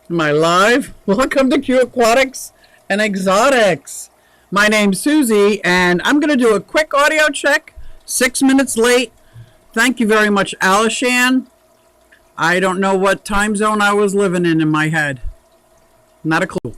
Am I live? Welcome to Q Aquatics and Exotics. My name's Susie, and I'm going to do a quick audio check. 6 minutes late. Thank you very much, Alishan. I don't know what time zone I was living in my head. Not a clue.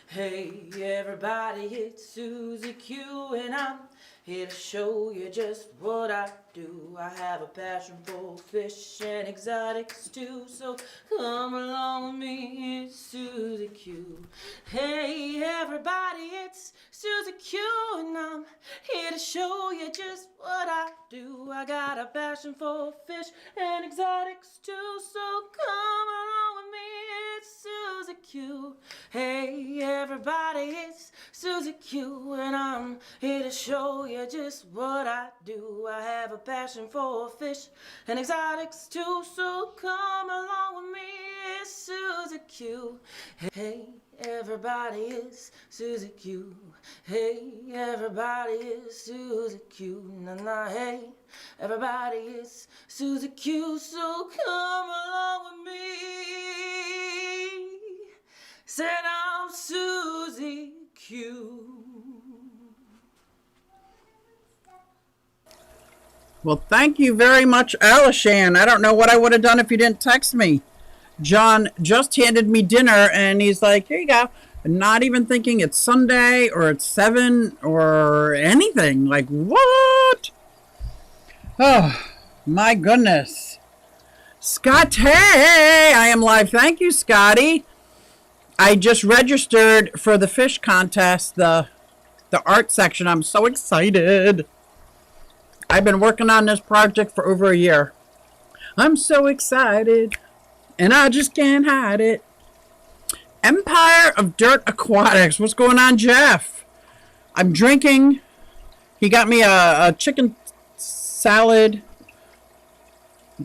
Hey everybody, it's Susie Q, and I'm here to show you just what I do. I have a passion for fish and exotics too, so come along with me, it's Susie Q. Hey everybody, it's Susie Q, and I'm here to show you just what I do. I got a passion for fish and exotics too, so come along with me, it's Susie Q. Hey everybody, it's Susie Q, and I'm here to show you just what I do. I have a passion for fish and exotics too, so come along with me, it's Susie Q. Hey everybody, it's Susie Q. Hey everybody, it's Susie Q. Nah, hey everybody, it's Susie Q, so come along with me. Said I'm Susie Q. Well, thank you very much, Alishan. I don't know what I would have done if you didn't text me. John just handed me dinner, and he's like, here you go. Not even thinking it's Sunday or it's 7 or anything. Like, what? Oh, my goodness. Scott, hey, I am live. Thank you, Scotty. I just registered for the fish contest, the art section. I'm so excited. I've been working on this project for over a year. I'm so excited, and I just can't hide it. Empire of Dirt Aquatics. What's going on, Jeff? I'm drinking. He got me a chicken salad,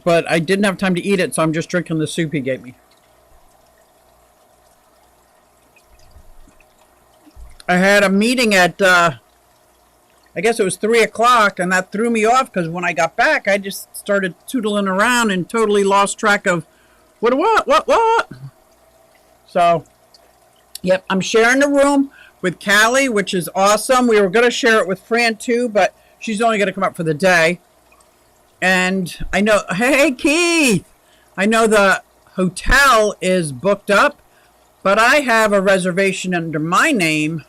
but I didn't have time to eat it, so I'm just drinking the soup he gave me. I had a meeting at, I guess it was 3 o'clock, and that threw me off because when I got back, I just started tootling around and totally lost track of what. So, yep, I'm sharing the room with Callie, which is awesome. We were going to share it with Fran too, but she's only going to come up for the day. And I know, hey, Keith, I know the hotel is booked up, but I have a reservation under my name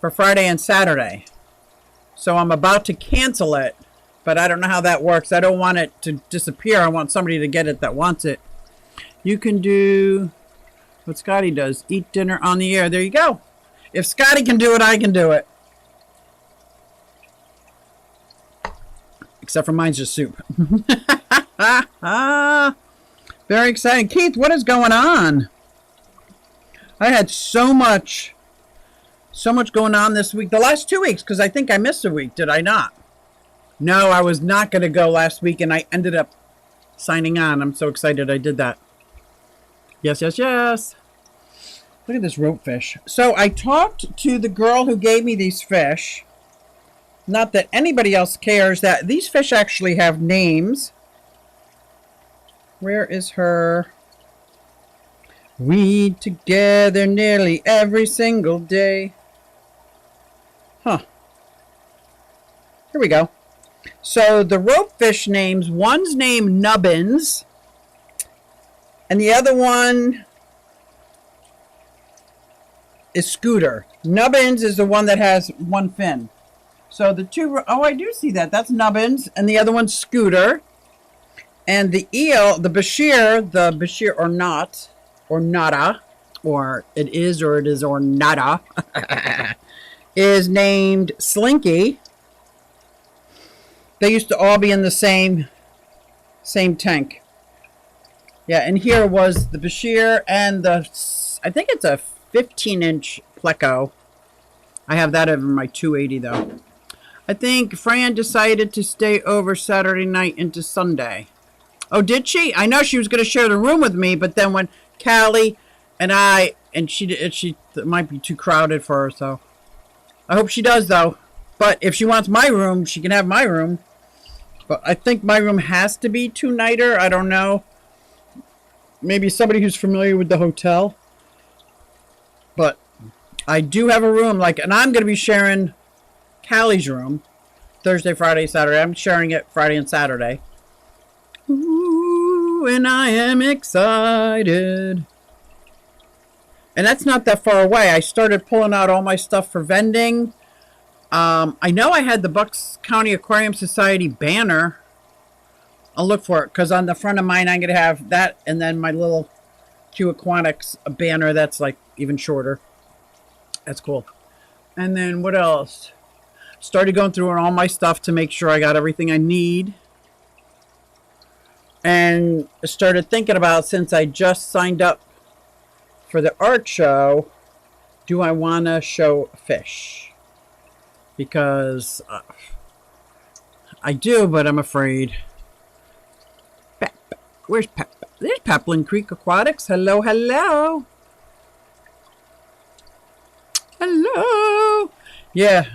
for Friday and Saturday. So I'm about to cancel it, but I don't know how that works. I don't want it to disappear. I want somebody to get it that wants it. You can do what Scotty does. Eat dinner on the air. There you go. If Scotty can do it, I can do it. Except for mine's just soup. Very exciting. Keith, what is going on? I had so much going on this week. The last 2 weeks, because I think I missed a week. Did I not? No, I was not going to go last week, and I ended up signing on. I'm so excited I did that. Yes. Look at this rope fish. So I talked to the girl who gave me these fish. Not that anybody else cares that these fish actually have names. Where is her? We together nearly every single day. Huh. Here we go. So the rope fish names, one's named Nubbins, and the other one is Scooter. Nubbins is the one that has one fin. So the two, oh, I do see that. That's Nubbins, and the other one's Scooter. And the eel, the Bashir or not, or nada, or it is or nada, is named Slinky. They used to all be in the same tank. Yeah, and here was the Bashir and the, I think it's a 15-inch Pleco. I have that over my 280 though. I think Fran decided to stay over Saturday night into Sunday. Oh, did she? I know she was going to share the room with me, but then when Callie and she it might be too crowded for her, so I hope she does though. But if she wants my room, she can have my room. But I think my room has to be 2-nighter. I don't know. maybe somebody who's familiar with the hotel. But I do have a room, like, and I'm going to be sharing Callie's room Thursday, Friday, Saturday. I'm sharing it Friday and Saturday. Ooh, and I am excited. And that's not that far away. I started pulling out all my stuff for vending. I know I had the Bucks County Aquarium Society banner. I'll look for it because on the front of mine, I'm going to have that and then my little Q Aquatics banner that's like even shorter. That's cool. And then what else? Started going through all my stuff to make sure I got everything I need. And started thinking about, since I just signed up for the art show, do I want to show fish? Because I do, but I'm afraid. Where's Pep? There's Peplin Creek Aquatics. Hello, hello. Hello. Yeah.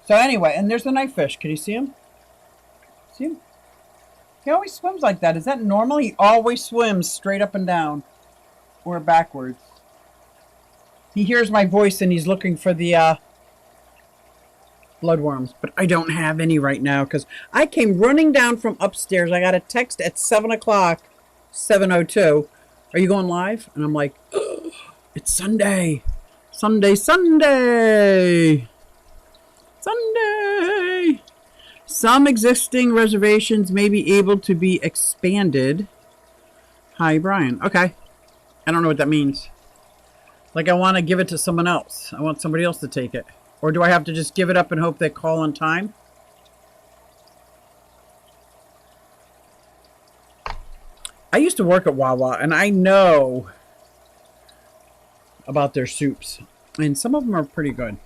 So anyway, and there's the knife fish. Can you see him? See him? He always swims like that. Is that normal? He always swims straight up and down. Or backwards. He hears my voice and he's looking for the bloodworms. But I don't have any right now because I came running down from upstairs. I got a text at 7 o'clock, 7:02. Are you going live? And I'm like, oh, it's Sunday. Sunday, Sunday. Sunday. Some existing reservations may be able to be expanded. Hi, Brian. Okay. I don't know what that means. Like I want to give it to someone else. I want somebody else to take it. Or do I have to just give it up and hope they call on time? I used to work at Wawa and I know about their soups. And some of them are pretty good.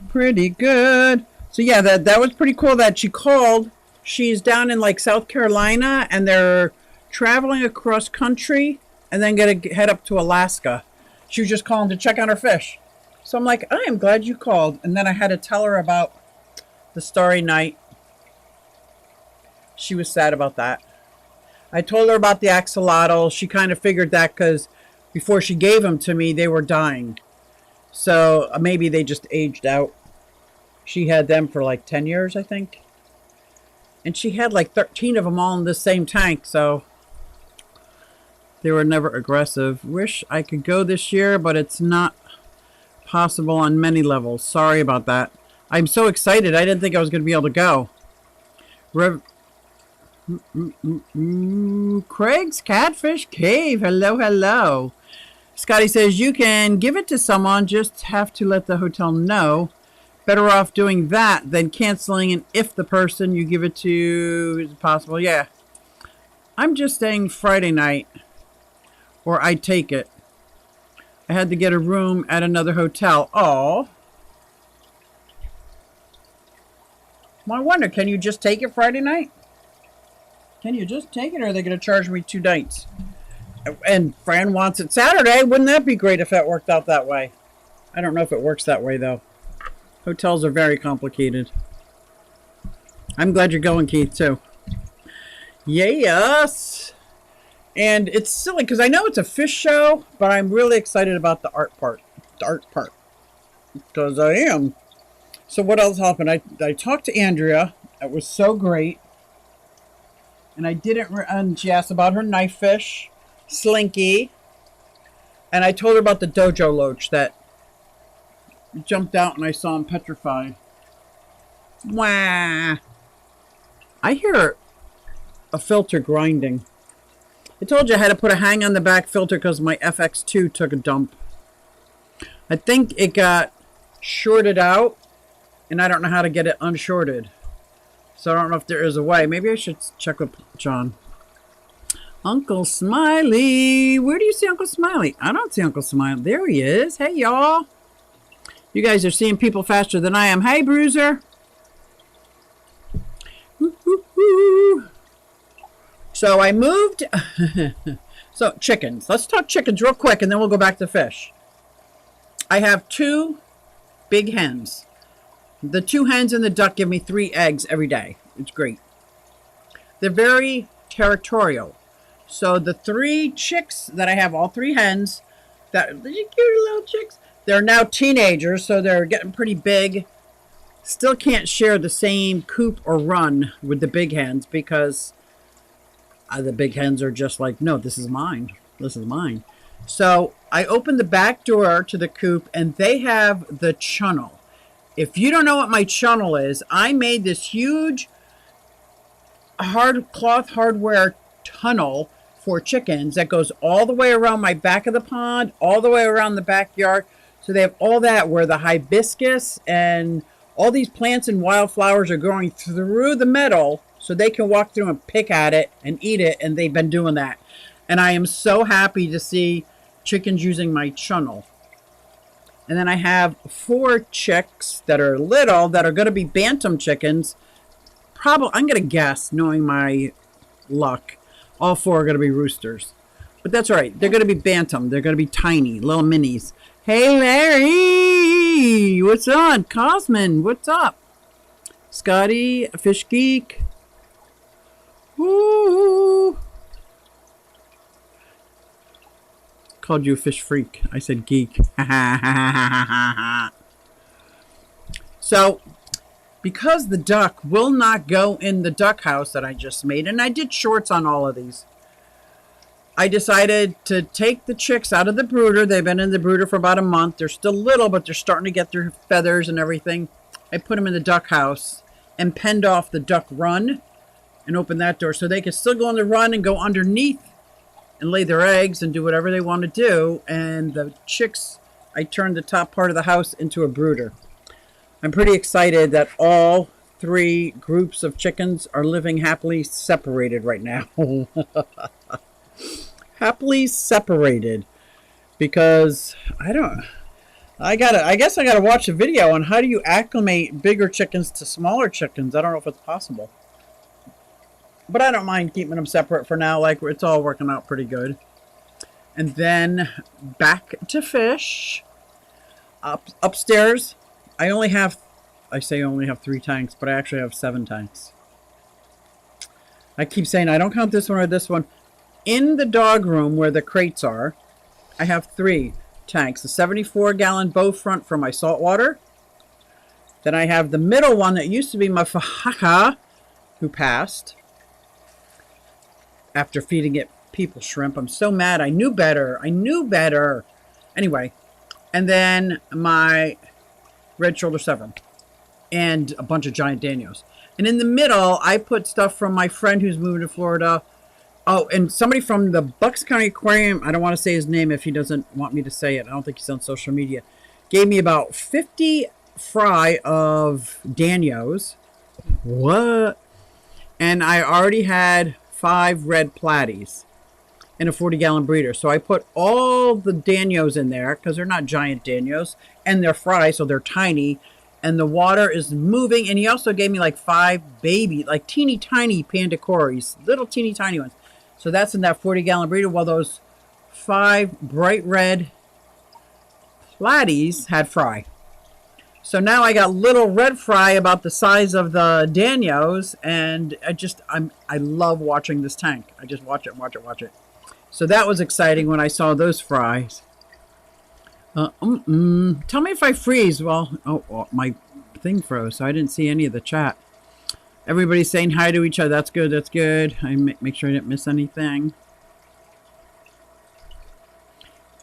Pretty good. So yeah, that was pretty cool that she called. She's down in like South Carolina and they're traveling across country and then gonna head up to Alaska. She was just calling to check on her fish. So I'm like, I am glad you called. And then I had to tell her about the Starry Night. She was sad about that. I told her about the axolotl. She kind of figured that because before she gave them to me, they were dying. So maybe they just aged out. She had them for like 10 years, I think. And she had like 13 of them all in the same tank. So they were never aggressive. Wish I could go this year, but it's not possible on many levels. Sorry about that. I'm so excited. I didn't think I was going to be able to go. Craig's Catfish Cave. Hello, hello. Scotty says you can give it to someone, just have to let the hotel know. Better off doing that than canceling, and if the person you give it to is possible. Yeah. I'm just saying Friday night, or I'd take it. I had to get a room at another hotel. Oh. Well, I wonder, can you just take it Friday night? Can you just take it, or are they going to charge me 2 nights? And Fran wants it Saturday. Wouldn't that be great if that worked out that way? I don't know if it works that way, though. Hotels are very complicated. I'm glad you're going, Keith, too. Yes. And it's silly, because I know it's a fish show, but I'm really excited about the art part. The art part. Because I am. So what else happened? I talked to Andrea. It was so great. And I didn't... And she asked about her knife fish. Slinky. And I told her about the dojo loach that jumped out and I saw him petrified. Wah. I hear a filter grinding. I told you I had to put a hang on the back filter because my FX2 took a dump. I think it got shorted out and I don't know how to get it unshorted. So I don't know if there is a way. Maybe I should check with John. Uncle Smiley. Where do you see Uncle Smiley? I don't see Uncle Smiley. There he is. Hey, y'all. You guys are seeing people faster than I am. Hey, Bruiser. Woo-hoo-hoo. So I moved. So chickens. Let's talk chickens real quick and then we'll go back to fish. I have 2 big hens. The 2 hens and the duck give me 3 eggs every day. It's great. They're very territorial. So the 3 chicks that I have, all 3 hens, that these cute little chicks, they're now teenagers, so they're getting pretty big. Still can't share the same coop or run with the big hens because the big hens are just like, no, this is mine. This is mine. So I opened the back door to the coop, and they have the chunnel. If you don't know what my chunnel is, I made this huge cloth hardware tunnel for chickens that goes all the way around my back of the pond, all the way around the backyard. So they have all that where the hibiscus and all these plants and wildflowers are going through the metal so they can walk through and pick at it and eat it. And they've been doing that. And I am so happy to see chickens using my chunnel. And then I have 4 chicks that are little that are going to be bantam chickens. Probably, I'm going to guess, knowing my luck, all 4 are going to be roosters. But that's all right. They're going to be bantam. They're going to be tiny, little minis. Hey, Larry! What's on? Cosman, what's up? Scotty, Fish Geek. Woo! Called you a fish freak. I said geek. So, because the duck will not go in the duck house that I just made, and I did shorts on all of these, I decided to take the chicks out of the brooder. They've been in the brooder for about a month. They're still little, but they're starting to get their feathers and everything. I put them in the duck house and penned off the duck run and opened that door so they can still go on the run and go underneath and lay their eggs and do whatever they want to do. And the chicks, I turned the top part of the house into a brooder. I'm pretty excited that all 3 groups of chickens are living happily separated right now. Happily separated. Because I guess I gotta watch a video on how do you acclimate bigger chickens to smaller chickens. I don't know if it's possible. But I don't mind keeping them separate for now. Like, it's all working out pretty good. And then back to fish. Upstairs, I only have 3 tanks, but I actually have 7 tanks. I keep saying I don't count this one or this one. In the dog room where the crates are, I have 3 tanks. A 74-gallon bow front for my salt water. Then I have the middle one that used to be my Fahaka, who passed after feeding it people shrimp. I'm so mad. I knew better. Anyway, and then my red shoulder 7 and a bunch of giant Danios. And in the middle, I put stuff from my friend who's moving to Florida. Oh, and somebody from the Bucks County Aquarium, I don't want to say his name if he doesn't want me to say it. I don't think he's on social media. Gave me about 50 fry of Danios. What? And I already had 5 red platies in a 40-gallon breeder. So I put all the Danios in there because they're not giant Danios. And they're fry, so they're tiny. And the water is moving. And he also gave me like 5 baby, like teeny tiny Pandacories. Little teeny tiny ones. So that's in that 40-gallon breeder. While those 5 bright red platies had fry. So now I got little red fry about the size of the Danios, and I love watching this tank. I just watch it. So that was exciting when I saw those fries. Tell me if I freeze. Well, my thing froze, so I didn't see any of the chat. Everybody's saying hi to each other. That's good. I make sure I didn't miss anything.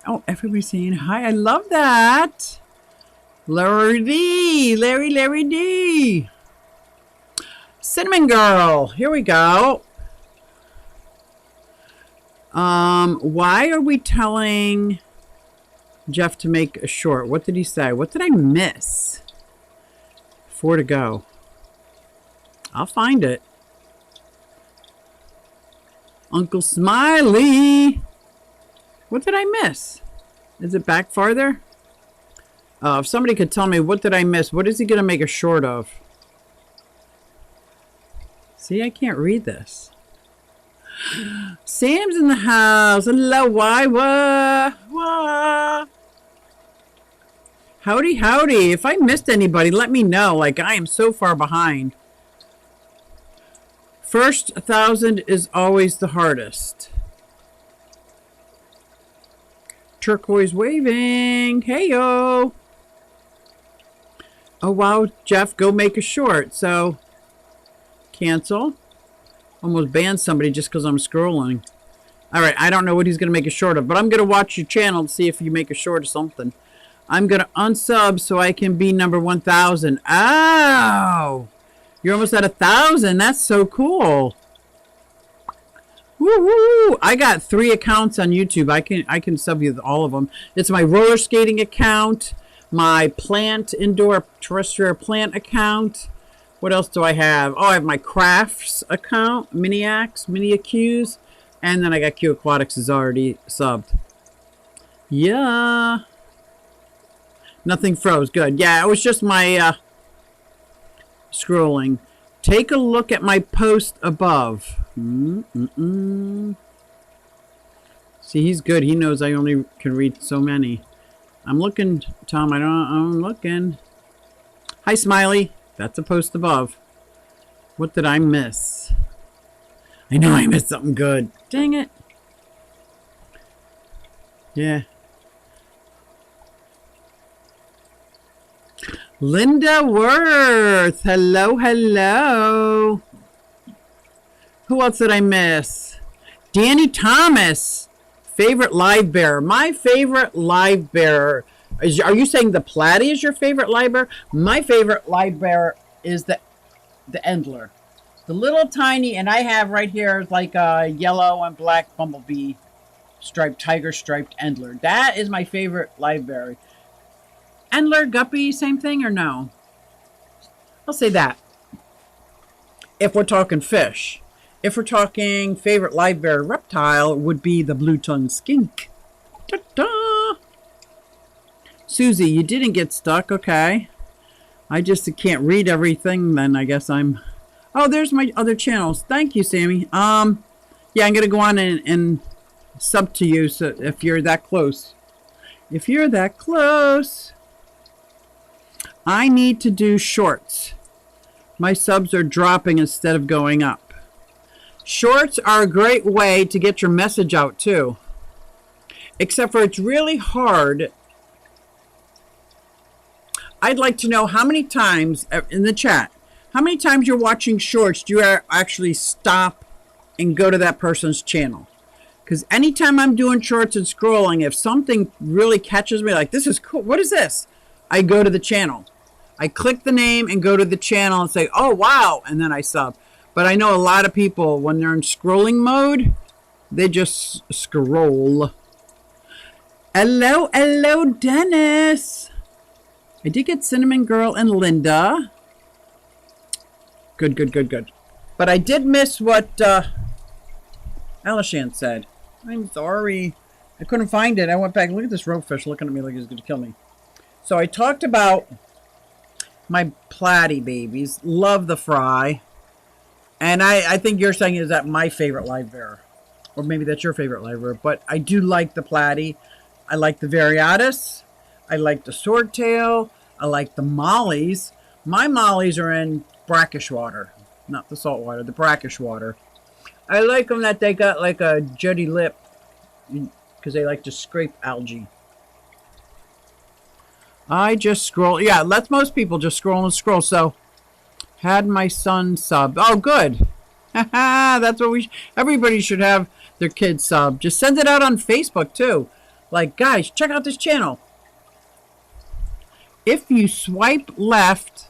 Oh, everybody's saying hi. I love that. Larry D. Cinnamon Girl. Here we go. Why are we telling Jeff to make a short? What did he say? What did I miss? 4 to go. I'll find it. Uncle Smiley. What did I miss? Is it back farther? If somebody could tell me, what did I miss? What is he going to make a short of? See, I can't read this. Sam's in the house. Hello, why? Howdy. If I missed anybody, let me know. Like, I am so far behind. First 1,000 is always the hardest. Turquoise waving. Hey, yo. Oh, wow, Jeff, go make a short. So, cancel. Almost banned somebody just because I'm scrolling. All right, I don't know what he's going to make a short of, but I'm going to watch your channel to see if you make a short of something. I'm going to unsub so I can be number 1,000. Oh, you're almost at 1,000. That's so cool. Woo-hoo! I got 3 accounts on YouTube. I can sub you all of them. It's my roller skating account, my plant indoor terrestrial plant account. What else do I have? Oh, I have my crafts account, Miniacs, Mini Accuse. And then I got Q Aquatics is already subbed. Yeah. Nothing froze. Good. Yeah, it was just my scrolling. Take a look at my post above. See, he's good. He knows I only can read so many. I'm looking, Tom. I'm looking. Hi, Smiley. That's a post above. What did I miss? I know I missed something good. Dang it. Yeah. Linda Worth. Hello, hello. Who else did I miss? Danny Thomas. Favorite live bearer. My favorite live bearer. Are you saying the Platy is your favorite live bearer? My favorite live bearer is the Endler. The little tiny, and I have right here like a yellow and black bumblebee striped, tiger striped Endler. That is my favorite live berry. Endler, guppy, same thing or no? I'll say that. If we're talking fish. If we're talking favorite live bear reptile, would be the blue-tongued skink. Ta-da! Susie, you didn't get stuck, okay. I just can't read everything, then I guess I'm... Oh, there's my other channels. Thank you, Sammy. Yeah, I'm going to go on and sub to you so if you're that close. If you're that close. I need to do shorts. My subs are dropping instead of going up. Shorts are a great way to get your message out, too. Except for it's really hard. I'd like to know how many times in the chat, how many times you're watching shorts do you actually stop and go to that person's channel? Because anytime I'm doing shorts and scrolling, if something really catches me, like this is cool, what is this? I go to the channel. I click the name and go to the channel and say, oh, wow, and then I sub. But I know a lot of people, when they're in scrolling mode, they just scroll. Hello, hello, Dennis. I did get Cinnamon Girl and Linda. Good, good, good, good. But I did miss what Alishan said. I'm sorry. I couldn't find it. I went back. Look at this ropefish looking at me like he's going to kill me. So I talked about my platy babies. Love the fry. And I think you're saying is that my favorite live bearer. Or maybe that's your favorite live bearer. But I do like the platy. I like the variatus. I like the swordtail. I like the mollies. My mollies are in brackish water. Not the salt water, the brackish water. I like them that they got like a jetty lip. Because they like to scrape algae. I just scroll. Yeah, that's most people just scroll and scroll. So, had my son sub. Oh, good. That's what everybody should have their kids sub. Just send it out on Facebook, too. Like, guys, check out this channel. If you swipe left,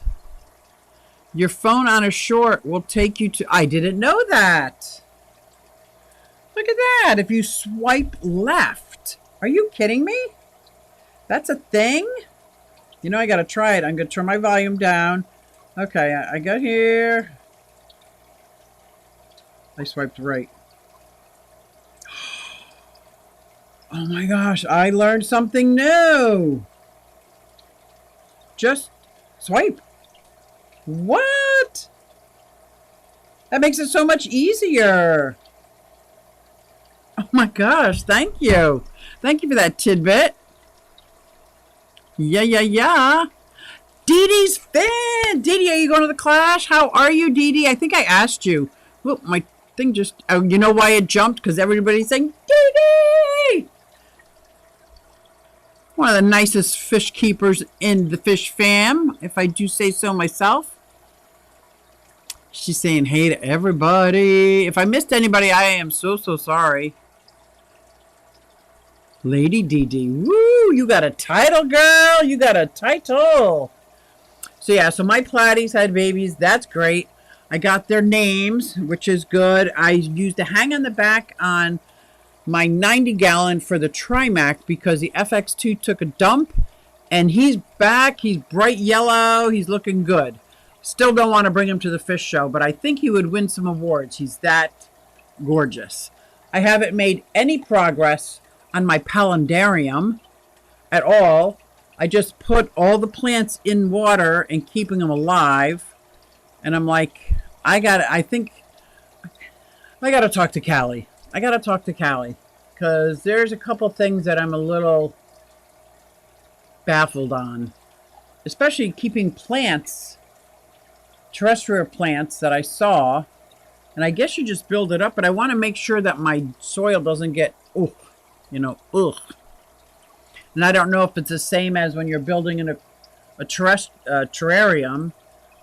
your phone on a short will take you to... I didn't know that. Look at that. If you swipe left. Are you kidding me? That's a thing? You know, I got to try it. I'm going to turn my volume down. Okay, I got here. I swiped right. Oh my gosh, I learned something new. Just swipe. What? That makes it so much easier. Oh my gosh, thank you. Thank you for that tidbit. Yeah. Dee Dee's fan. Dee Dee, are you going to the clash? How are you, Dee Dee? I think I asked you. Well, my thing just... Oh, you know why it jumped? Because everybody's saying, Dee Dee! One of the nicest fish keepers in the fish fam, if I do say so myself. She's saying hey to everybody. If I missed anybody, I am so sorry. Lady Dee Dee, woo, you got a title, girl. You got a title. So yeah, so my platies had babies. That's great. I got their names, which is good. I used to hang on the back on my 90-gallon for the Trimac because the FX2 took a dump, and he's back. He's bright yellow. He's looking good. Still don't want to bring him to the fish show, but I think he would win some awards. He's that gorgeous. I haven't made any progress on my palindarium at all. I just put all the plants in water and keeping them alive. And I'm like, I got to talk to Callie. I got to talk to Callie because there's a couple things that I'm a little baffled on, especially keeping plants, terrestrial plants that I saw. And I guess you just build it up, but I want to make sure that my soil doesn't get, ugh. And I don't know if it's the same as when you're building in a terrarium.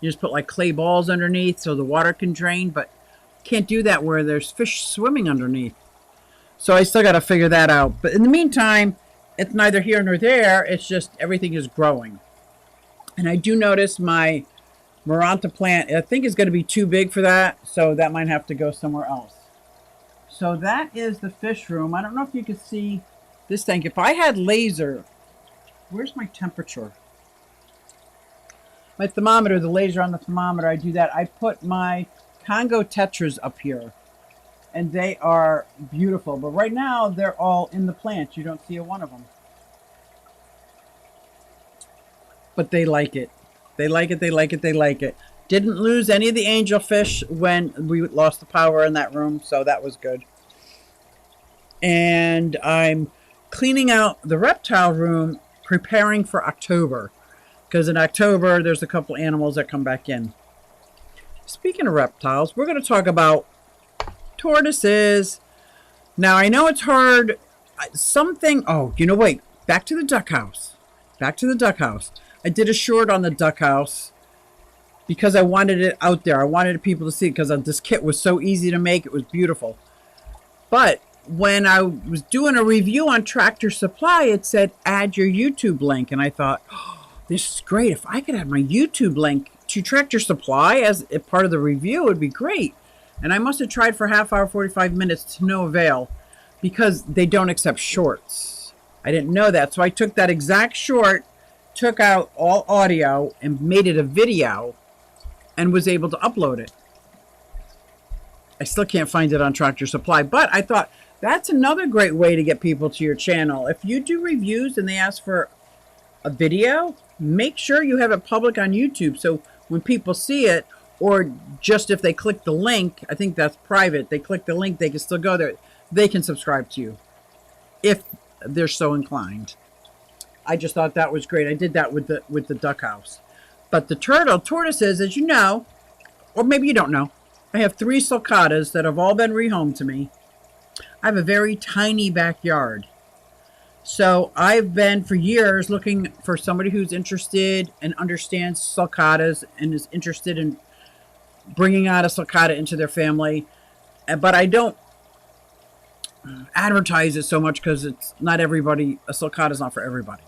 You just put like clay balls underneath so the water can drain, but can't do that where there's fish swimming underneath. So I still got to figure that out. But in the meantime, it's neither here nor there. It's just everything is growing. And I do notice my Maranta plant, I think, is going to be too big for that. So that might have to go somewhere else. So that is the fish room. I don't know if you can see this tank. If I had laser, where's my temperature? My thermometer, the laser on the thermometer, I do that. I put my Congo tetras up here, and they are beautiful. But right now, they're all in the plant. You don't see a one of them. But they like it. They like it, they like it, they like it. Didn't lose any of the angelfish when we lost the power in that room, so that was good. And I'm cleaning out the reptile room, preparing for October. Because in October, there's a couple animals that come back in. Speaking of reptiles, we're going to talk about tortoises. Now, I know it's hard. Wait. Back to the duck house. Back to the duck house. I did a short on the duck house because I wanted it out there. I wanted people to see it because this kit was so easy to make. It was beautiful. But when I was doing a review on Tractor Supply, it said add your YouTube link. And I thought, oh, this is great. If I could add my YouTube link to Tractor Supply as a part of the review, it would be great. And I must have tried for half hour, 45 minutes to no avail because they don't accept shorts. I didn't know that. So I took that exact short, took out all audio and made it a video and was able to upload it. I still can't find it on Tractor Supply, but I thought that's another great way to get people to your channel. If you do reviews and they ask for a video, make sure you have it public on YouTube so when people see it, or just if they click the link, I think that's private, they click the link, they can still go there. They can subscribe to you if they're so inclined. I just thought that was great. I did that with the duck house. But the tortoises, as you know, or maybe you don't know, I have 3 sulcatas that have all been rehomed to me. I have a very tiny backyard. So I've been for years looking for somebody who's interested and understands sulcatas and is interested in bringing out a sulcata into their family. But I don't advertise it so much because it's not everybody, a sulcata is not for everybody.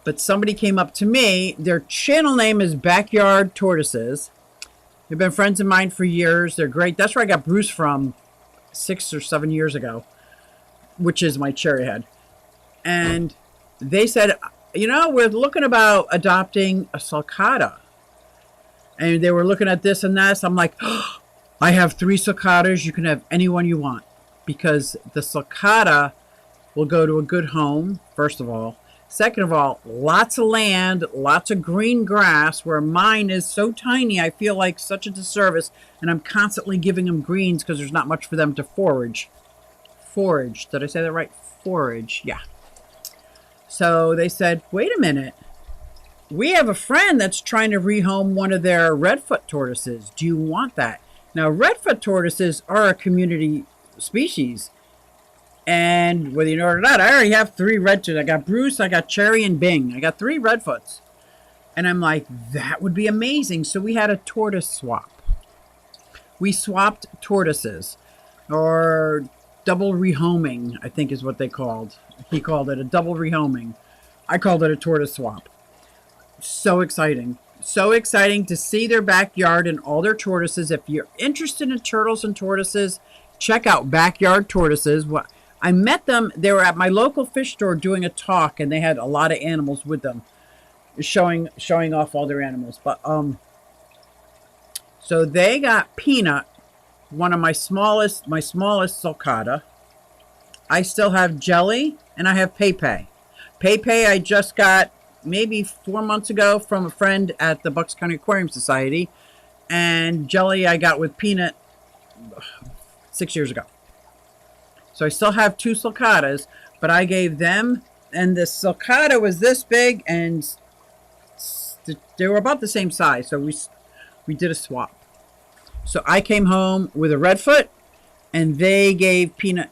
But somebody came up to me, their channel name is Backyard Tortoises. They've been friends of mine for years. They're great. That's where I got Bruce from 6 or 7 years ago, which is my cherry head. And they said, we're looking about adopting a sulcata. And they were looking at this and that. So I'm like, oh, I have 3 sulcatas. You can have anyone you want. Because the sulcata will go to a good home, first of all. Second of all, lots of land, lots of green grass, where mine is so tiny, I feel like such a disservice, and I'm constantly giving them greens because there's not much for them to forage. Forage. Did I say that right? Forage. Yeah. So they said, wait a minute. We have a friend that's trying to rehome one of their redfoot tortoises. Do you want that? Now, redfoot tortoises are a community species. And whether you know it or not, I already have 3 redfoots. I got Bruce, I got Cherry, and Bing. I got 3 redfoots. And I'm like, that would be amazing. So we had a tortoise swap. We swapped tortoises, or double rehoming, I think is what they called. He called it a double rehoming. I called it a tortoise swap. So exciting. So exciting to see their backyard and all their tortoises. If you're interested in turtles and tortoises, check out Backyard Tortoises. I met them. They were at my local fish store doing a talk, and they had a lot of animals with them, showing off all their animals. But so they got Peanut, one of my smallest sulcata. I still have Jelly, and I have Pepe. Pepe I just got maybe 4 months ago from a friend at the Bucks County Aquarium Society, and Jelly I got with Peanut 6 years ago. So I still have 2 sulcatas, but I gave them, and the sulcata was this big, and they were about the same size, so we did a swap. So I came home with a redfoot, and they gave Peanut,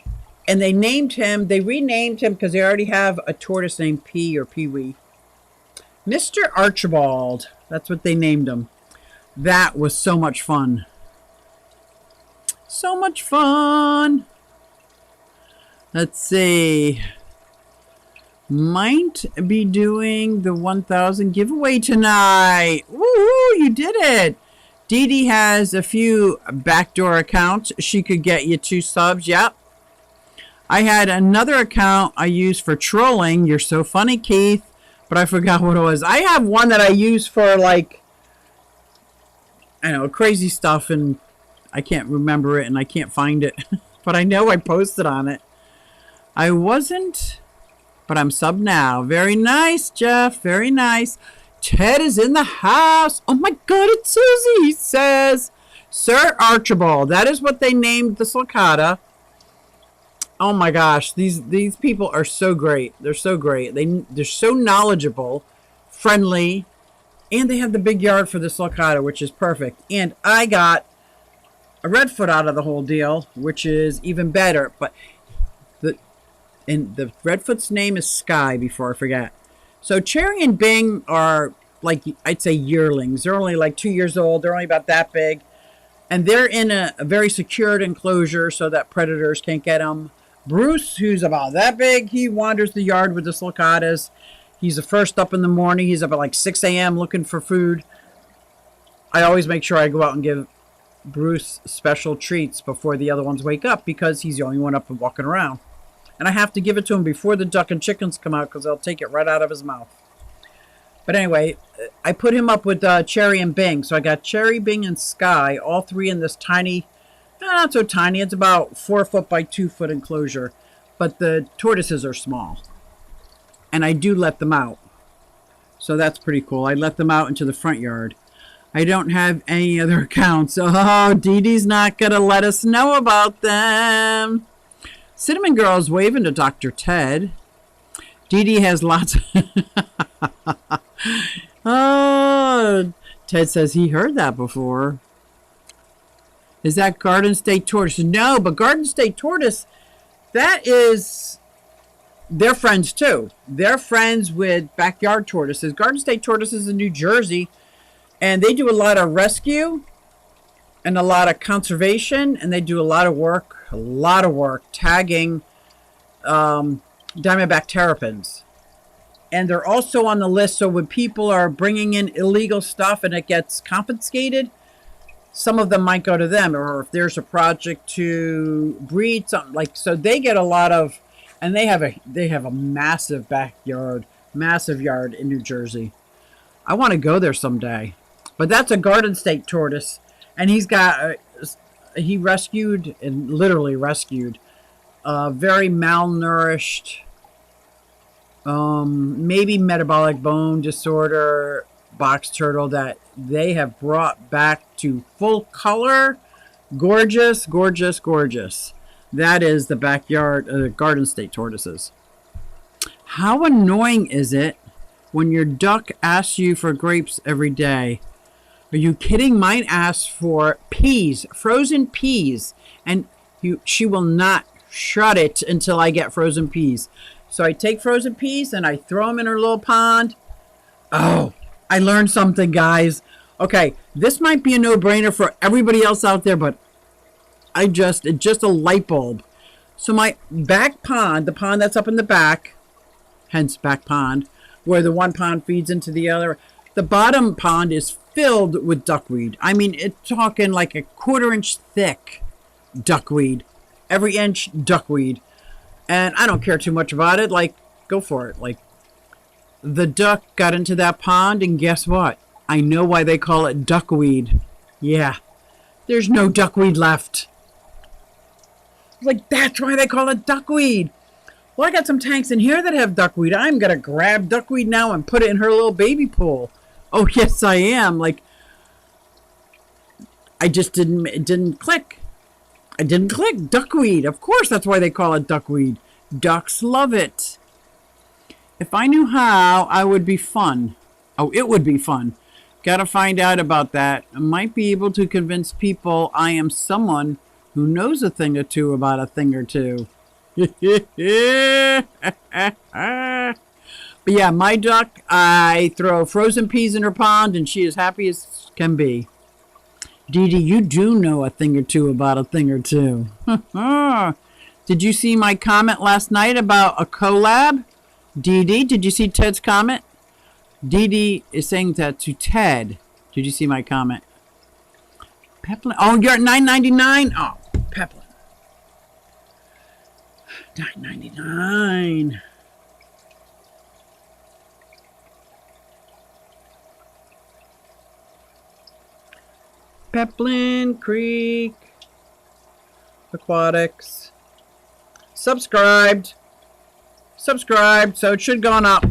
and they renamed him because they already have a tortoise named P or Pee-wee. Mr. Archibald, that's what they named him. That was so much fun. So much fun. Let's see. Might be doing the 1,000 giveaway tonight. Woo! You did it. Dee Dee has a few backdoor accounts. She could get you 2 subs. Yep. I had another account I used for trolling. You're so funny, Keith. But I forgot what it was. I have one that I use for, like, I know, crazy stuff, and I can't remember it, and I can't find it. But I know I posted on it. I wasn't, but I'm sub now. Very nice, Jeff. Very nice. Ted is in the house. Oh, my God, it's Susie, he says. Sir Archibald. That is what they named the sulcata. Oh, my gosh. These people are so great. They're so great. They're so knowledgeable, friendly, and they have the big yard for the sulcata, which is perfect. And I got a redfoot out of the whole deal, which is even better. But the redfoot's name is Sky, before I forget. So Cherry and Bing are, like, I'd say yearlings. They're only like 2 years old. They're only about that big. And they're in a very secured enclosure so that predators can't get them. Bruce, who's about that big, he wanders the yard with the sulcatas. He's the first up in the morning. He's up at like 6 a.m. looking for food. I always make sure I go out and give Bruce special treats before the other ones wake up, because he's the only one up and walking around. And I have to give it to him before the duck and chickens come out, because they'll take it right out of his mouth. But anyway, I put him up with Cherry and Bing. So I got Cherry, Bing, and Sky, all 3 in this tiny, not so tiny. It's about 4 foot by 2 foot enclosure. But the tortoises are small. And I do let them out. So that's pretty cool. I let them out into the front yard. I don't have any other accounts. Oh, Dee Dee's not going to let us know about them. Cinnamon Girl's waving to Dr. Ted. Dee Dee has lots of... Oh, Ted says he heard that before. Is that Garden State Tortoise? No, but Garden State Tortoise, that is... They're friends too. They're friends with Backyard Tortoises. Garden State Tortoises in New Jersey. And they do a lot of rescue and a lot of conservation, and they do a lot of work tagging diamondback terrapins. And they're also on the list, so when people are bringing in illegal stuff and it gets confiscated, some of them might go to them. Or if there's a project to breed something, like, so they get a lot of, and they have a massive backyard, massive yard in New Jersey. I want to go there someday. But that's a Garden State tortoise, and he rescued, and literally rescued, a very malnourished, maybe metabolic bone disorder box turtle that they have brought back to full color. Gorgeous, gorgeous, gorgeous. That is the backyard Garden State tortoises. How annoying is it when your duck asks you for grapes every day? Are you kidding? Mine asks for peas, frozen peas, and she will not shut it until I get frozen peas. So I take frozen peas and I throw them in her little pond. Oh, I learned something, guys. Okay, this might be a no-brainer for everybody else out there, but it's just a light bulb. So my back pond, the pond that's up in the back, hence back pond, where the one pond feeds into the other, the bottom pond is filled with duckweed. I mean, it's talking like a 1/4 inch thick duckweed. Every inch duckweed. And I don't care too much about it. Like, go for it. Like, the duck got into that pond, and guess what? I know why they call it duckweed. Yeah. There's no duckweed left. Like, that's why they call it duckweed. Well, I got some tanks in here that have duckweed. I'm going to grab duckweed now and put it in her little baby pool. Oh, yes, I am. Like, it didn't click. I didn't click. Duckweed. Of course, that's why they call it duckweed. Ducks love it. If I knew how, I would be fun. Oh, it would be fun. Gotta find out about that. I might be able to convince people I am someone who knows a thing or two about a thing or two. But yeah, my duck, I throw frozen peas in her pond and she is happy as can be. Dee Dee, you do know a thing or two about a thing or two. Did you see my comment last night about a collab? Dee Dee, did you see Ted's comment? Dee Dee is saying that to Ted. Did you see my comment? Peplin. Oh, you're at $9.99? Oh, Peplin. $9.99. Peplin Creek Aquatics. Subscribed, so it should gone up.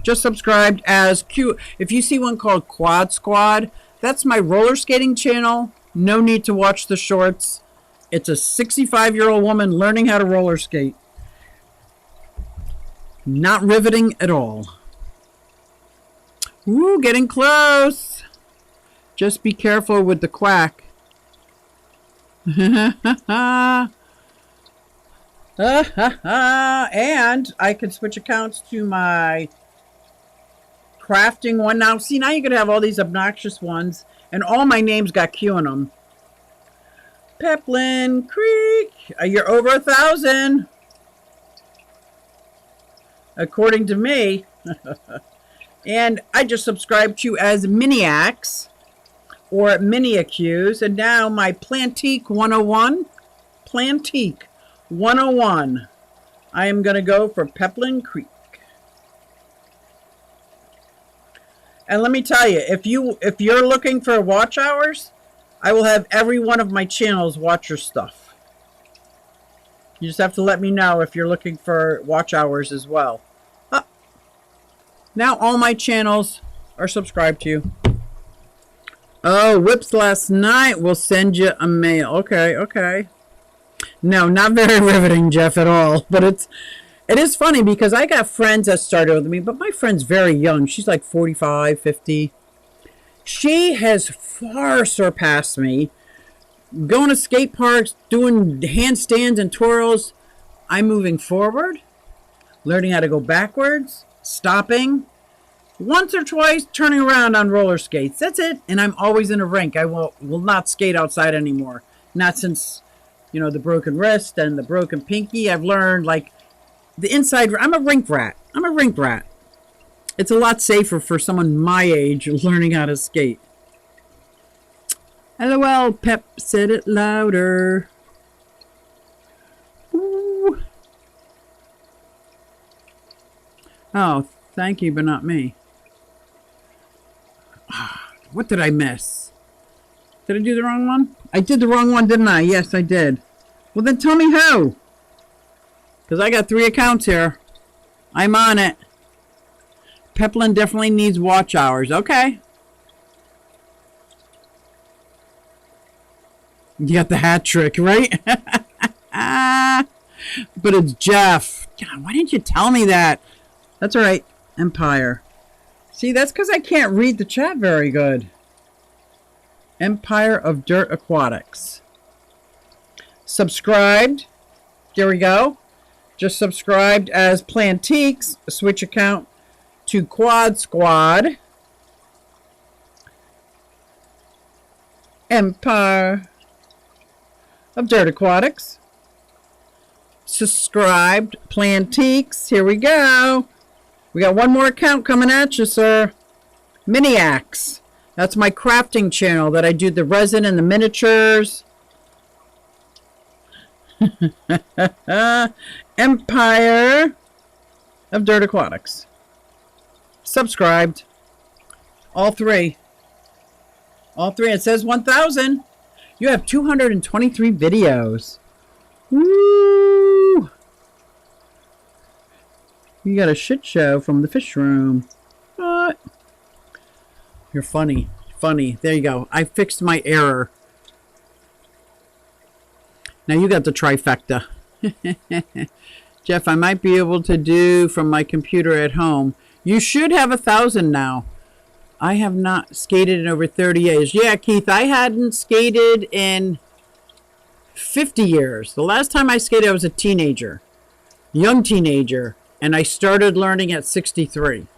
Just subscribed as Q. If you see one called Quad Squad, that's my roller skating channel. No need to watch the shorts. It's a 65-year-old woman learning how to roller skate. Not riveting at all. Ooh, getting close. Just be careful with the quack. And I can switch accounts to my crafting one now. See, now you could have all these obnoxious ones, and all my names got Q in them. Peplin Creek, you're over 1,000, according to me. And I just subscribed to you as Miniacs or Miniacuse, and now my Plantique 101. Plantique 101. I am going to go for Peplin Creek. And let me tell you, if you're looking for watch hours, I will have every one of my channels watch your stuff. You just have to let me know if you're looking for watch hours as well. Now all my channels are subscribed to you. Oh, Whips last night will send you a mail. Okay. No, not very riveting, Jeff, at all. But it is funny because I got friends that started with me, but my friend's very young. She's like 45, 50. She has far surpassed me. Going to skate parks, doing handstands and twirls. I'm moving forward, learning how to go backwards, stopping, once or twice turning around on roller skates. That's it. And I'm always in a rink. I will not skate outside anymore. Not since, the broken wrist and the broken pinky. I've learned, like, the inside. I'm a rink rat. It's a lot safer for someone my age learning how to skate. LOL, Pep said it louder. Ooh. Oh, thank you, but not me. What did I miss? Did I do the wrong one? I did the wrong one, didn't I? Yes, I did. Well, then tell me who. Because I got 3 accounts here. I'm on it. Peplin definitely needs watch hours. Okay. You got the hat trick, right? But it's Jeff. God, why didn't you tell me that? That's all right. Empire. See, that's because I can't read the chat very good. Empire of Dirt Aquatics. Subscribed. There we go. Just subscribed as Plantiques. Switch account to Quad Squad. Empire of Dirt Aquatics. Subscribed Plantiques. Here we go. We got one more account coming at you, sir. Miniacs. That's my crafting channel that I do the resin and the miniatures. Empire of Dirt Aquatics. Subscribed. All three. All three. It says 1,000. You have 223 videos. Woo! You got a shit show from the fish room. What? You're funny. Funny. There you go. I fixed my error. Now you got the trifecta. Jeff, I might be able to do from my computer at home. You should have 1,000 now. I have not skated in over 30 years. Yeah, Keith, I hadn't skated in 50 years. The last time I skated, I was a teenager. Young teenager. And I started learning at 63.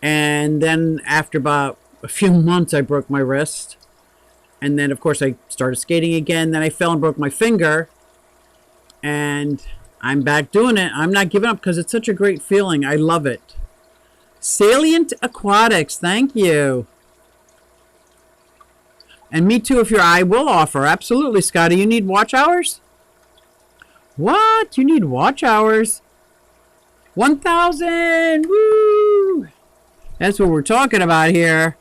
And then after about a few months, I broke my wrist. And then, of course, I started skating again. Then I fell and broke my finger. And I'm back doing it. I'm not giving up because it's such a great feeling. I love it. Salient Aquatics. Thank you. And me too, if I will offer. Absolutely, Scotty. You need watch hours? What? You need watch hours? 1,000! Woo! That's what we're talking about here.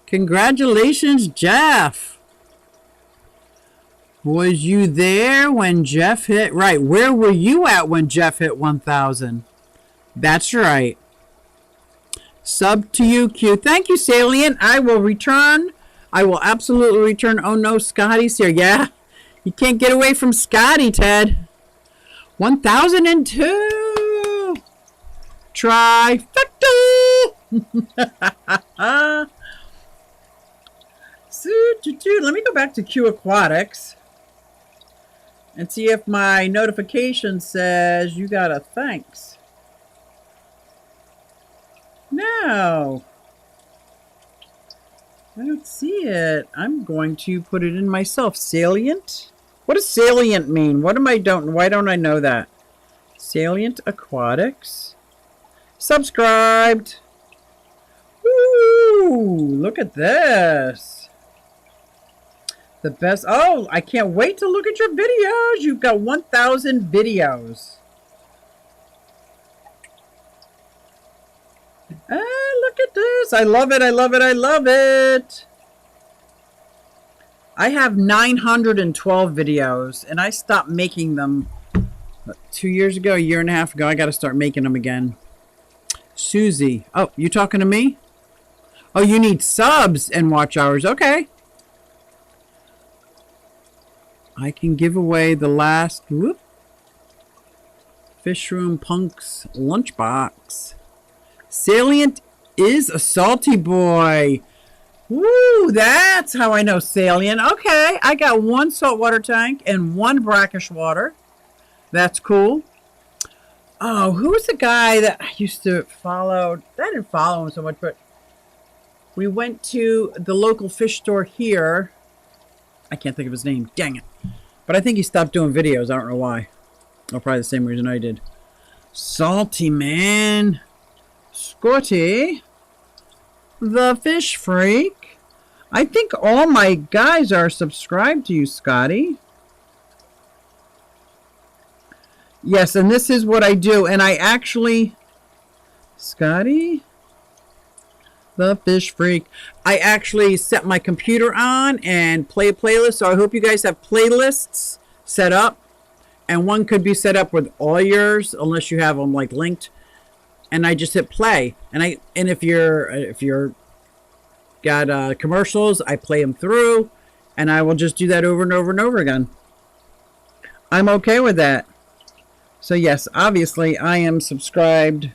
Congratulations, Jeff. Was you there when Jeff hit? Right. Where were you at when Jeff hit 1,000? That's right. Sub to you, Q. Thank you, Salient. I will return. I will absolutely return. Oh, no, Scotty's here. Yeah. You can't get away from Scotty, Ted. 1,002. Trifecta. Let me go back to Q Aquatics and see if my notification says you got a thanks. No. I don't see it. I'm going to put it in myself. Salient? What does salient mean? Why don't I know that? Salient Aquatics. Subscribed. Woo! Look at this. The best. Oh, I can't wait to look at your videos. You've got 1,000 videos. Ah, look at this. I love it. I love it. I love it. I have 912 videos, and I stopped making them 2 years ago, a year and a half ago. I got to start making them again. Susie. Oh, you talking to me? Oh, you need subs and watch hours. Okay. I can give away the last Fish Room Punks lunchbox. Salient is a salty boy. Woo, that's how I know Salient. Okay, I got one saltwater tank and one brackish water. That's cool. Oh, who was the guy that I used to follow? I didn't follow him so much, but we went to the local fish store here. I can't think of his name. Dang it. But I think he stopped doing videos. I don't know why. Oh, probably the same reason I did. Salty man. Scotty. The fish freak. I think all my guys are subscribed to you, Scotty. Yes, and this is what I do. And I actually... Scotty? The fish freak. I actually set my computer on and play a playlist. So I hope you guys have playlists set up. And one could be set up with all yours, unless you have them like linked. And I just hit play. And if you're got commercials, I play them through. And I will just do that over and over and over again. I'm okay with that. So yes, obviously I am subscribed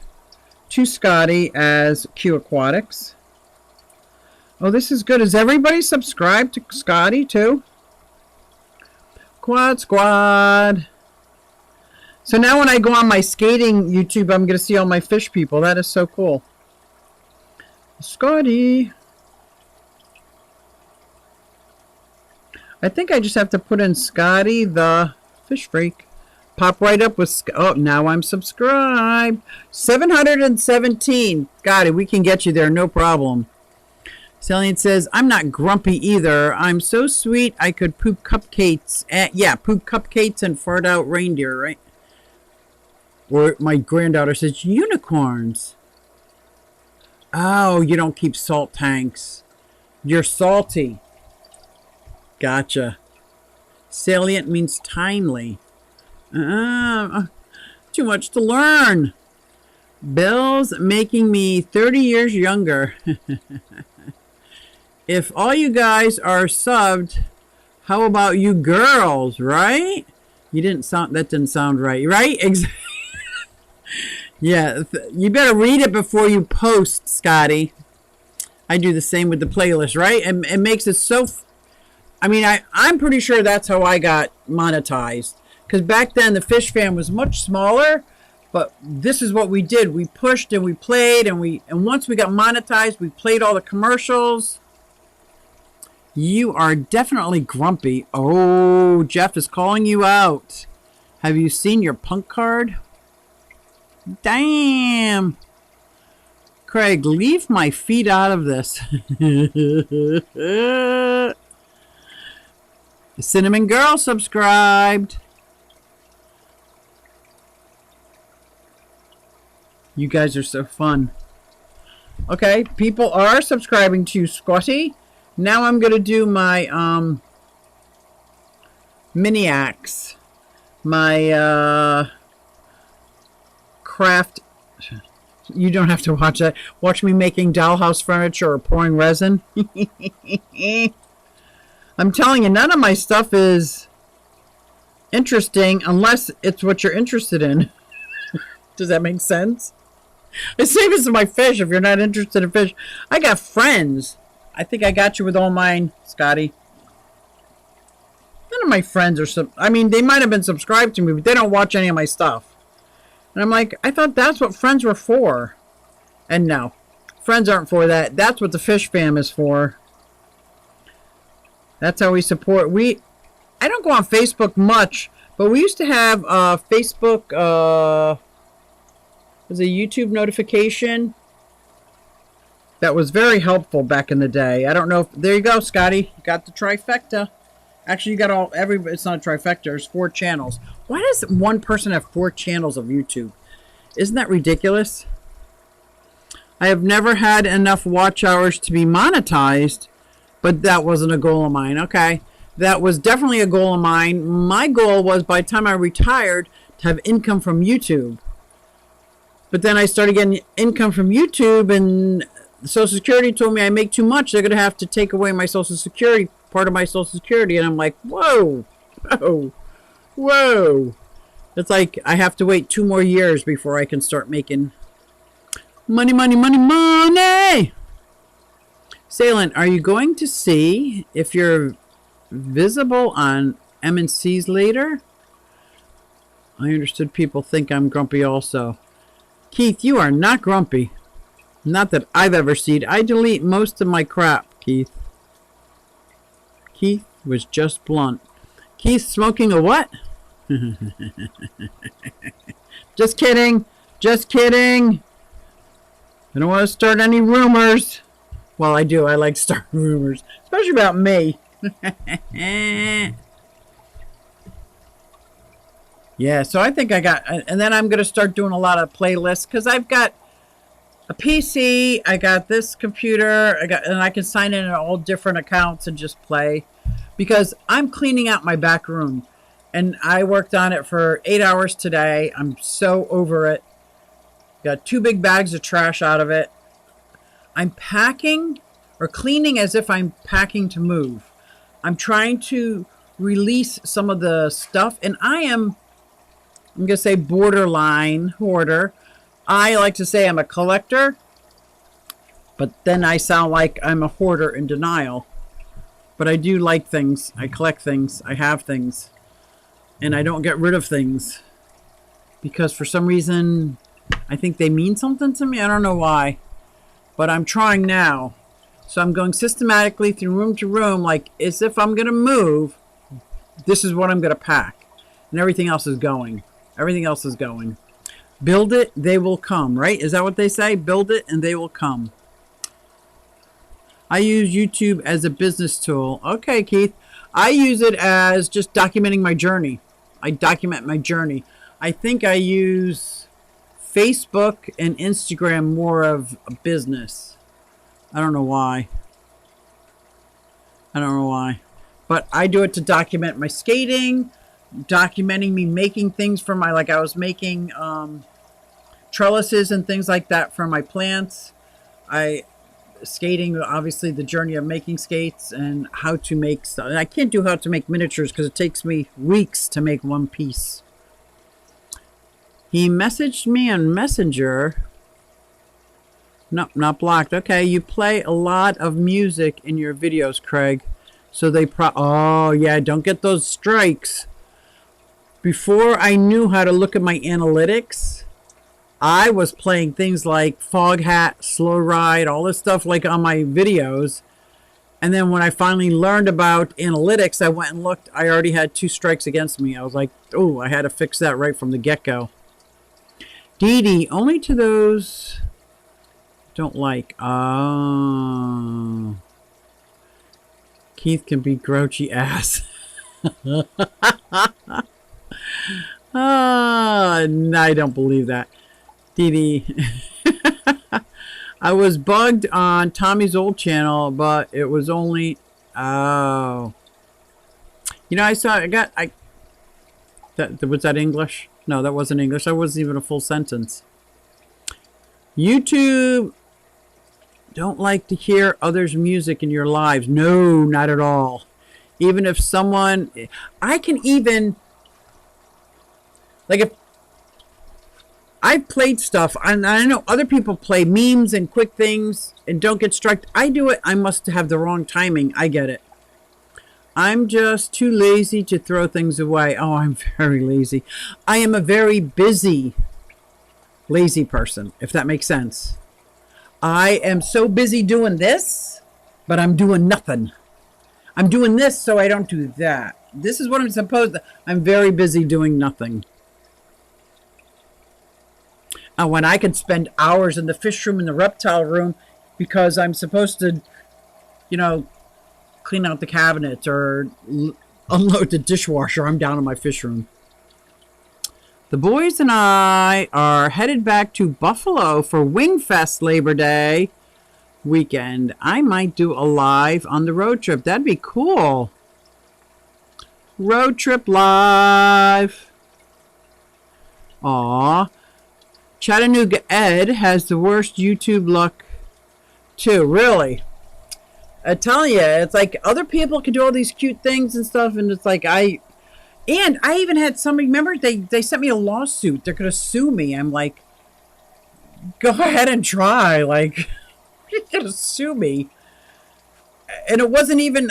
to Scotty as Q Aquatics. Oh, this is good. Is everybody subscribed to Scotty too? Quad Squad. So now when I go on my skating YouTube, I'm going to see all my fish people. That is so cool. Scotty. I think I just have to put in Scotty the fish freak. Pop right up with, oh, now I'm subscribed. 717. Got it. We can get you there. No problem. Salient says, I'm not grumpy either. I'm so sweet I could poop cupcakes. Yeah, poop cupcakes and fart out reindeer, right? Or my granddaughter says, unicorns. Oh, you don't keep salt tanks. You're salty. Gotcha. Salient means timely. Too much to learn. Bill's making me 30 years younger. If all you guys are subbed, how about you girls, right? That didn't sound right, right? Exactly. Yeah, you better read it before you post, Scotty. I do the same with the playlist, right? And it makes it so... I mean, I'm pretty sure that's how I got monetized. Because back then, the Fish Fam was much smaller. But this is what we did. We pushed and we played. And once we got monetized, we played all the commercials. You are definitely grumpy. Oh, Jeff is calling you out. Have you seen your punk card? Damn. Craig, leave my feet out of this. The Cinnamon Girl subscribed. You guys are so fun. Okay, people are subscribing to Scotty. Now I'm going to do my mini axe. My craft. You don't have to watch that. Watch me making dollhouse furniture or pouring resin. I'm telling you, none of my stuff is interesting unless it's what you're interested in. Does that make sense? The same as my fish. If you're not interested in fish, I got friends. I think I got you with all mine, Scotty. None of my friends are I mean, they might have been subscribed to me, but they don't watch any of my stuff. And I'm like, I thought that's what friends were for. And no, friends aren't for that. That's what the Fish Fam is for. That's how we support. I don't go on Facebook much, but we used to have Facebook, was a YouTube notification. That was very helpful back in the day. I don't know if, there you go, Scotty. You got the trifecta. Actually, you got it's not a trifecta, there's 4 channels. Why does one person have 4 channels of YouTube? Isn't that ridiculous? I have never had enough watch hours to be monetized, but that wasn't a goal of mine. Okay, that was definitely a goal of mine. My goal was by the time I retired to have income from YouTube. But then I started getting income from YouTube, and Social Security told me I make too much. They're going to have to take away my Social Security, part of my Social Security. And I'm like, whoa, whoa, whoa. It's like I have to wait 2 more years before I can start making money, money, money, money. Salient, are you going to see if you're visible on MNCs later? I understood people think I'm grumpy also. Keith, you are not grumpy. Not that I've ever seen. I delete most of my crap, Keith. Keith was just blunt. Keith smoking a what? Just kidding. Just kidding. I don't want to start any rumors. Well, I do. I like starting rumors. Especially about me. Yeah, so I think I got... And then I'm going to start doing a lot of playlists. Because I've got a PC. I got this computer. And I can sign in all different accounts and just play. Because I'm cleaning out my back room. And I worked on it for 8 hours today. I'm so over it. Got 2 big bags of trash out of it. I'm packing or cleaning as if I'm packing to move. I'm trying to release some of the stuff. And I'm going to say borderline hoarder. I like to say I'm a collector. But then I sound like I'm a hoarder in denial. But I do like things. I collect things. I have things. And I don't get rid of things. because for some reason I think they mean something to me. I don't know why, but I'm trying now. So I'm going systematically through room to room, like as if I'm going to move. This is what I'm going to pack. And everything else is going. Everything else is going. Build it, they will come, right? Is that what they say? Build it and they will come. I use YouTube as a business tool. Okay, Keith. I use it as just documenting my journey. I document my journey. I think I use Facebook and Instagram more of a business. I don't know why. I don't know why. But I do it to document my skating, documenting me making things for my, like I was making trellises and things like that for my plants. Skating, obviously the journey of making skates and how to make stuff. And I can't do how to make miniatures because it takes me weeks to make one piece. He messaged me on Messenger. Nope, not blocked. Okay, you play a lot of music in your videos, Craig. So they oh yeah, don't get those strikes. Before I knew how to look at my analytics, I was playing things like Fog Hat, Slow Ride, all this stuff like on my videos. And then when I finally learned about analytics, I went and looked. I already had 2 strikes against me. I was like, oh, I had to fix that right from the get-go. Dee Dee, only to those don't like. Oh. Keith can be grouchy ass. No, I don't believe that. Dee Dee. I was bugged on Tommy's old channel, but it was only... Oh. You know, was that English? No, that wasn't English. That wasn't even a full sentence. YouTube don't like to hear others' music in your lives. No, not at all. Even if someone... I can even... Like if I've played stuff, and I know other people play memes and quick things and don't get struck. I do it. I must have the wrong timing. I get it. I'm just too lazy to throw things away. Oh, I'm very lazy. I am a very busy, lazy person, if that makes sense. I am so busy doing this, but I'm doing nothing. I'm doing this so I don't do that. This is what I'm supposed to. I'm very busy doing nothing. When I could spend hours in the fish room and the reptile room because I'm supposed to, you know, clean out the cabinets or unload the dishwasher. I'm down in my fish room. The boys and I are headed back to Buffalo for Wingfest Labor Day weekend. I might do a live on the road trip. That'd be cool. Road trip live. Aw. Chattanooga Ed has the worst YouTube luck too. Really? I tell you, it's like other people can do all these cute things and stuff, and it's like I even had somebody, remember they sent me a lawsuit. They're gonna sue me. I'm like, go ahead and try. Like, you're gonna sue me. And it wasn't even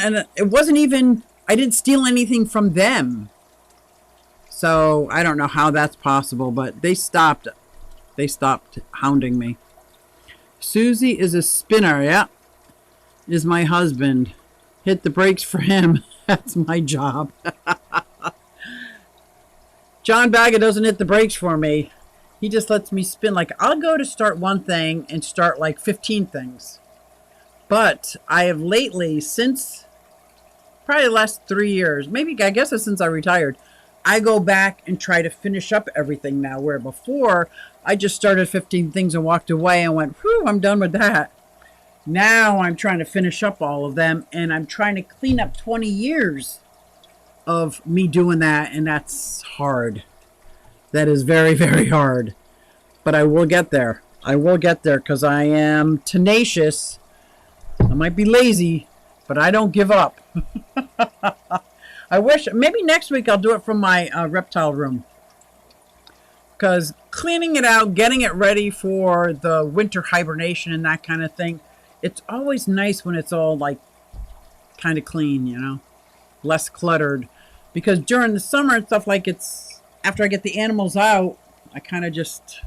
I didn't steal anything from them. So I don't know how that's possible, but they stopped hounding me. Susie is a spinner, yeah. Is my husband. Hit the brakes for him. That's my job. John Baggett doesn't hit the brakes for me. He just lets me spin. Like, I'll go to start one thing and start like 15 things. But I have lately, since probably the last 3 years, maybe I guess it's since I retired, I go back and try to finish up everything now, where before I just started 15 things and walked away and went, whew, I'm done with that. Now I'm trying to finish up all of them, and I'm trying to clean up 20 years of me doing that, and that's hard. That is very, very hard. But I will get there. I will get there because I am tenacious. I might be lazy, but I don't give up. I wish, maybe next week I'll do it from my reptile room. Because cleaning it out, getting it ready for the winter hibernation and that kind of thing, it's always nice when it's all like kind of clean, you know, less cluttered. Because during the summer and stuff, like it's after I get the animals out I kind of just,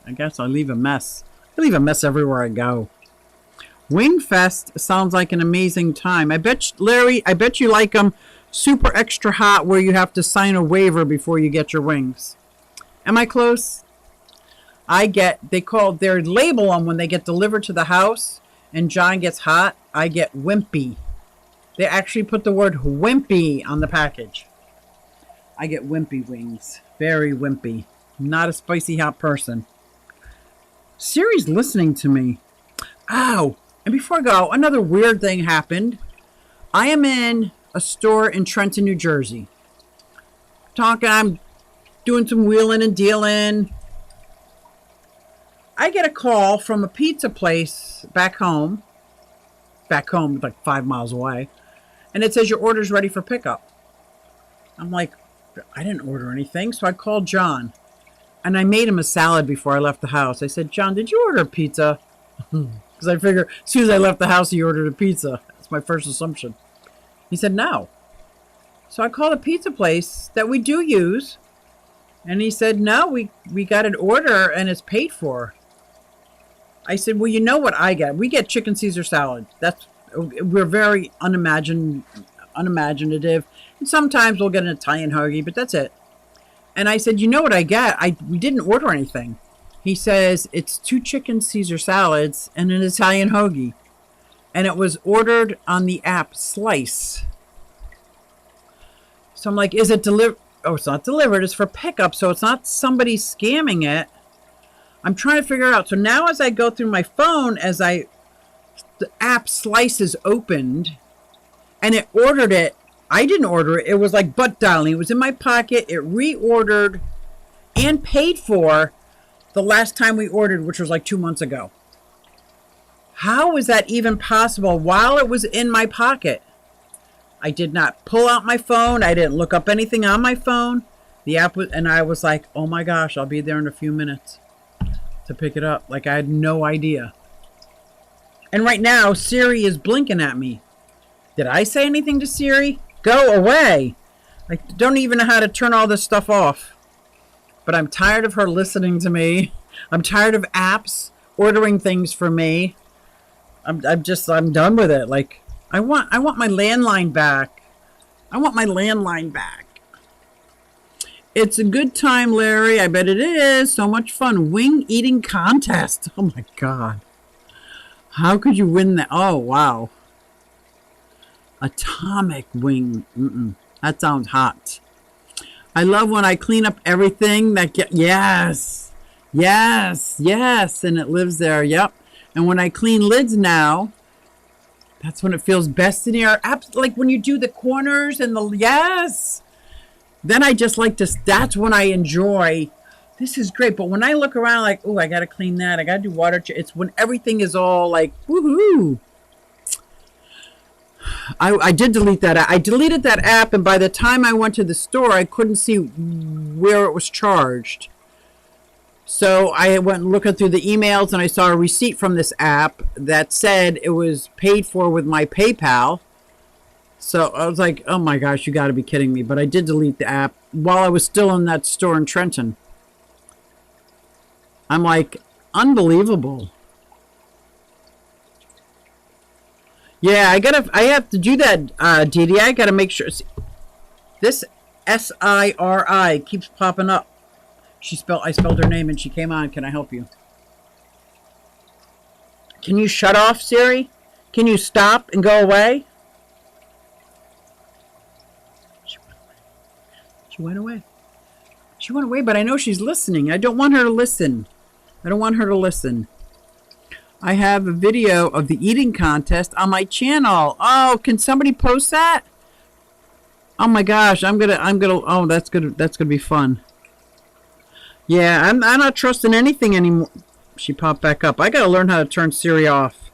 I guess I leave a mess. I leave a mess everywhere I go. Wingfest sounds like an amazing time. I bet, Larry, I bet you like them super extra hot where you have to sign a waiver before you get your wings. Am I close? They call their label them when they get delivered to the house and John gets hot, I get wimpy. They actually put the word wimpy on the package. I get wimpy wings. Very wimpy. Not a spicy hot person. Siri's listening to me. Ow! And before I go, another weird thing happened. I am in a store in Trenton, New Jersey. I'm doing some wheeling and dealing. I get a call from a pizza place back home, like 5 miles away, and it says your order's ready for pickup. I'm like, I didn't order anything, so I called John, and I made him a salad before I left the house. I said, John, did you order a pizza? Because I figure as soon as I left the house, he ordered a pizza. That's my first assumption. He said, no. So I called a pizza place that we do use, and he said, no, we got an order, and it's paid for. I said, well, you know what I get? We get chicken Caesar salad. We're very unimaginative. And sometimes we'll get an Italian hoagie, but that's it. And I said, you know what I get? We didn't order anything. He says, it's 2 chicken Caesar salads and an Italian hoagie. And it was ordered on the app Slice. So I'm like, is it delivered? Oh, it's not delivered. It's for pickup. So it's not somebody scamming it. I'm trying to figure it out. So now as I go through my phone, the app Slice is opened and it ordered it. I didn't order it. It was like butt dialing. It was in my pocket. It reordered and paid for the last time we ordered, which was like 2 months ago. How is that even possible while it was in my pocket? I did not pull out my phone. I didn't look up anything on my phone. The app was, and I was like, oh my gosh, I'll be there in a few minutes to pick it up. Like I had no idea. And right now, Siri is blinking at me. Did I say anything to Siri? Go away. I don't even know how to turn all this stuff off. But I'm tired of her listening to me. I'm tired of apps ordering things for me. I'm done with it. Like I want my landline back. I want my landline back. It's a good time, Larry. I bet it is. So much fun. Wing eating contest. Oh my God. How could you win that? Oh, wow. Atomic wing. That sounds hot. I love when I clean up everything yes. And it lives there. Yep. And when I clean lids now, that's when it feels best in here. Like when you do the corners and yes. Then I just like to, that's when I enjoy, this is great. But when I look around like, oh, I got to clean that. I got to do water. It's when everything is all like, woohoo. I did delete that. I deleted that app. And by the time I went to the store, I couldn't see where it was charged. So I went looking through the emails and I saw a receipt from this app that said it was paid for with my PayPal. So I was like, oh my gosh, you got to be kidding me. But I did delete the app while I was still in that store in Trenton. I'm like, unbelievable. Yeah, I have to do that, Didi. I got to make sure. This Siri keeps popping up. I spelled her name and she came on. Can I help you? Can you shut off, Siri? Can you stop and go away? She went away. She went away, but I know she's listening. I don't want her to listen. I have a video of the eating contest on my channel. Oh, can somebody post that? Oh my gosh, oh, that's gonna be fun. Yeah, I'm not trusting anything anymore. She popped back up. I gotta learn how to turn Siri off.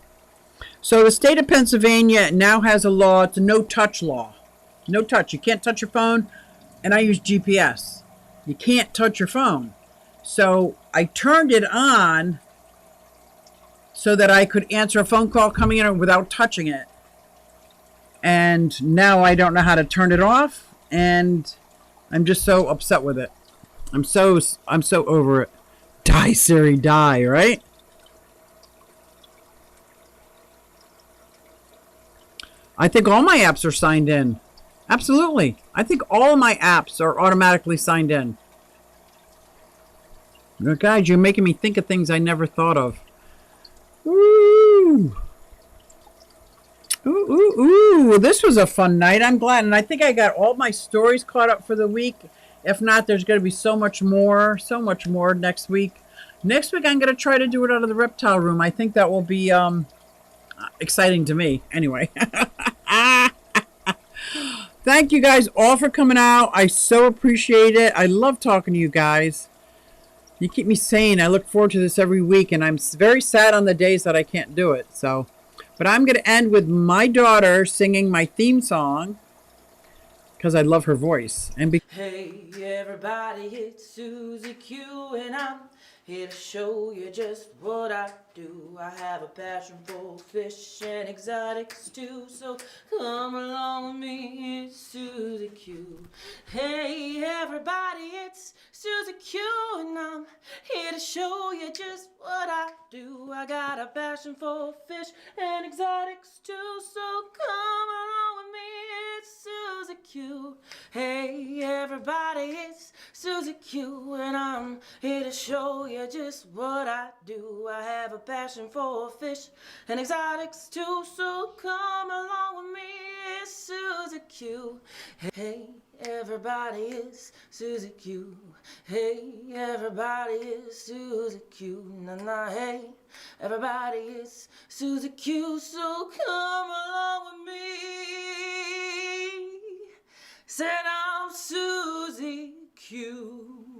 So the state of Pennsylvania now has a law. It's a no-touch law. No touch. You can't touch your phone. And I use GPS. You can't touch your phone. So I turned it on so that I could answer a phone call coming in without touching it. And now I don't know how to turn it off. And I'm just so upset with it. I'm so over it. Die, Siri, die, right? I think all my apps are signed in. Absolutely. I think all my apps are automatically signed in. Guys, you're making me think of things I never thought of. Ooh. Ooh, ooh, ooh. This was a fun night. I'm glad. And I think I got all my stories caught up for the week. If not, there's going to be so much more next week. Next week, I'm going to try to do it out of the reptile room. I think that will be exciting to me. Anyway. Thank you guys all for coming out. I so appreciate it. I love talking to you guys. You keep me sane. I look forward to this every week, and I'm very sad on the days that I can't do it. So, but I'm going to end with my daughter singing my theme song because I love her voice. And Hey everybody, it's Susie Q and I'm here to show you just what I do. I have a passion for fish and exotics too, so come along with me, it's Susie Q. Hey everybody, it's Susie Q and I'm here to show you just what I do. I got a passion for fish and exotics too, so come along with me, it's Susie Q. Hey everybody, it's Susie Q and I'm here to show you just what I do. I have a passion for fish and exotics too, so come along with me, it's Susie Q. Hey everybody, it's Susie Q. Hey everybody, it's Susie Q. Nah, hey everybody, it's Susie Q, so come along with me. Said I'm Susie Q.